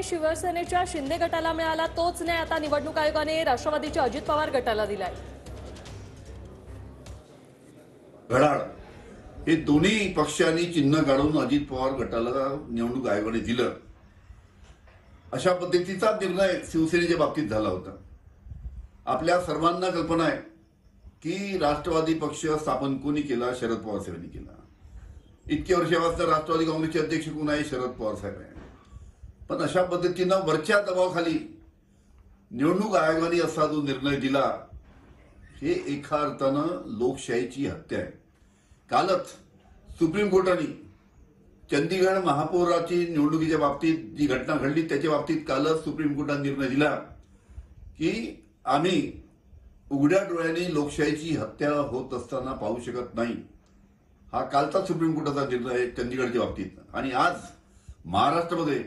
न्याय शिवसेनेच्या शिंदे गटाला मिळाला तोच न्याय आता निवडणूक आयोगाने राष्ट्रवादीच्या अजित पवार गटाला दिलाय। घड्याळ हे दोन्ही पक्षांनी चिन्ह काढून अजित पवार गटाला निवडणूक आयोगाने दिलं। अशा पद्धतीचा निर्णय शिवसेनेच्या बाबतीत झाला होता। आपल्या सर्वांना कल्पना आहे की राष्ट्रवादी पक्ष स्थापन कोणी केला? शरद पवार साहेबांनी केला। इतके वर्षापासून राष्ट्रवादी काँग्रेसचे अध्यक्ष कोण आहे? शरद पवार साहेब आहे। पण अशा पद्धतीनं वरच्या दबावाखाली निवडणूक आयोगाने असा जो निर्णय दिला हे एका अर्थानं लोकशाहीची हत्या आहे। कालच सुप्रीम कोर्टाने चंदीगड महापौराची निवडणुकीच्या बाबतीत जी घटना घडली त्याच्या बाबतीत कालच सुप्रीम कोर्टाने निर्णय दिला की आम्ही उघड्या डोळ्याने लोकशाहीची हत्या होत असताना पाहू शकत नाही। हा कालचा सुप्रीम कोर्टाचा निर्णय आहे चंदीगडच्या बाबतीत। आणि आज महाराष्ट्रामध्ये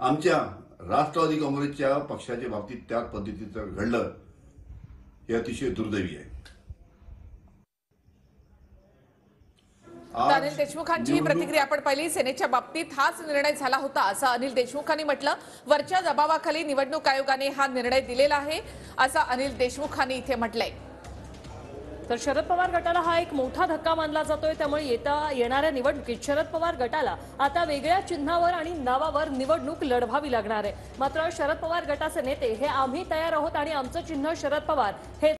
आमच्या राष्ट्रवादी काँग्रेसच्या पक्षाच्या बाबतीत त्या पद्धतीचं घडलं हे अतिशय दुर्दैवी आहे। अनिल देशमुखांची ही प्रतिक्रिया आपण पाहिली। सेनेच्या बाबतीत हाच निर्णय झाला होता असं अनिल देशमुखांनी म्हटलं। वरच्या दबावाखाली निवडणूक आयोगाने हा निर्णय दिलेला आहे असं अनिल देशमुखांनी इथे म्हटलंय। तर शरद पवार गटाला हा एक मोठा धक्का मानला जातोय। त्यामुळे येणाऱ्या निवडणुकीत शरद पवार गटाला आता वेगळ्या चिन्हावर आणि नावावर निवडणूक लढवावी लागणार आहे। मात्र शरद पवार गटाचे नेते हे आम्ही तयार आहोत आणि आमचं चिन्ह शरद पवार हे